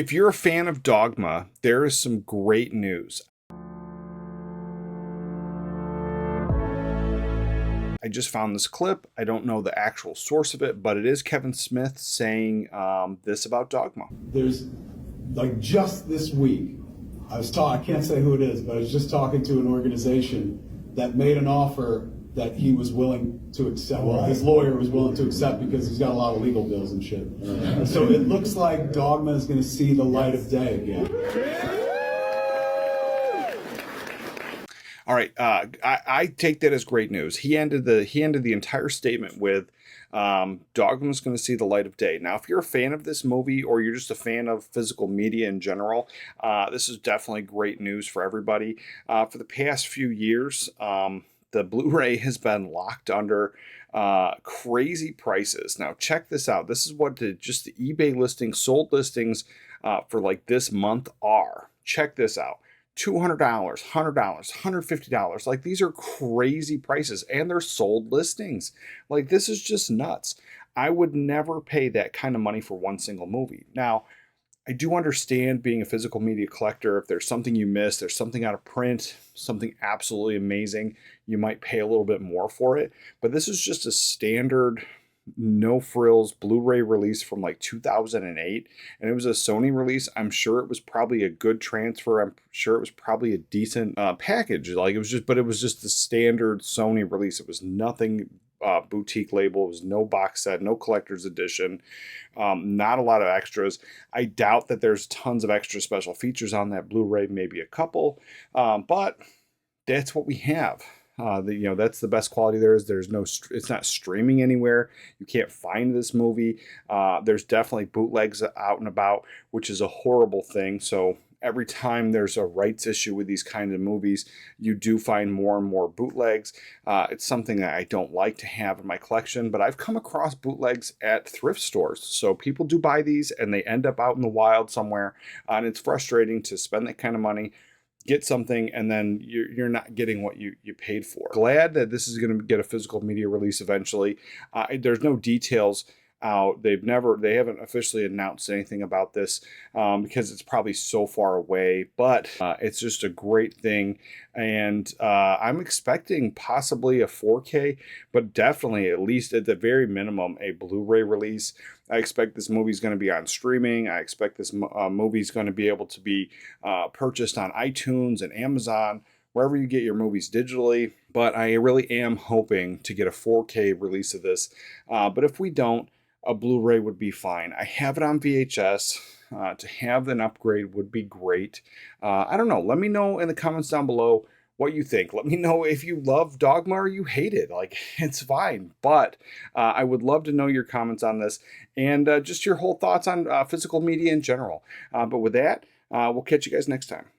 If you're a fan of Dogma, there is some great news. I just found this clip. I don't know the actual source of it, but it is Kevin Smith saying this about Dogma. There's, like, just this week, I can't say who it is, but I was just talking to an organization that made an offer that he was willing to accept. Well, his lawyer was willing to accept because he's got a lot of legal bills and shit. So it looks like Dogma is going to see the light of day again. All right, I take that as great news. He ended the entire statement with Dogma's going to see the light of day. Now, if you're a fan of this movie or you're just a fan of physical media in general, this is definitely great news for everybody. For the past few years, the Blu-ray has been locked under crazy prices. Now, check this out. This is what just the eBay listings, sold listings for like this month are. Check this out. $200, $100, $150. Like, these are crazy prices, and they're sold listings. Like, this is just nuts. I would never pay that kind of money for one single movie. Now, I do understand, being a physical media collector, if there's something you miss, there's something out of print, something absolutely amazing, you might pay a little bit more for it. But this is just a standard no frills Blu-ray release from like 2008, and it was a Sony release. I'm sure it was probably a good transfer. I'm sure it was probably a decent package. Like, it was just the standard Sony release. It was nothing boutique label. It was no box set, no collector's edition, not a lot of extras. I doubt that there's tons of extra special features on that Blu-ray, maybe a couple, but that's what we have. That's the best quality there is. It's not streaming anywhere. You can't find this movie. There's definitely bootlegs out and about, which is a horrible thing. So every time there's a rights issue with these kinds of movies, you do find more and more bootlegs. It's something that I don't like to have in my collection, but I've come across bootlegs at thrift stores. So people do buy these and they end up out in the wild somewhere. And it's frustrating to spend that kind of money, get something, and then you're not getting what you paid for. Glad that this is going to get a physical media release eventually. There's no details out. They haven't officially announced anything about this because it's probably so far away, but it's just a great thing. And I'm expecting possibly a 4K, but definitely, at least at the very minimum, a Blu-ray release. I expect this movie is going to be on streaming. I expect this movie is going to be able to be purchased on iTunes and Amazon, wherever you get your movies digitally. But I really am hoping to get a 4K release of this. But if we don't, a Blu-ray would be fine. I have it on VHS. To have an upgrade would be great. I don't know. Let me know in the comments down below what you think. Let me know if you love Dogma or you hate it. Like, it's fine. But I would love to know your comments on this and just your whole thoughts on physical media in general. But with that, we'll catch you guys next time.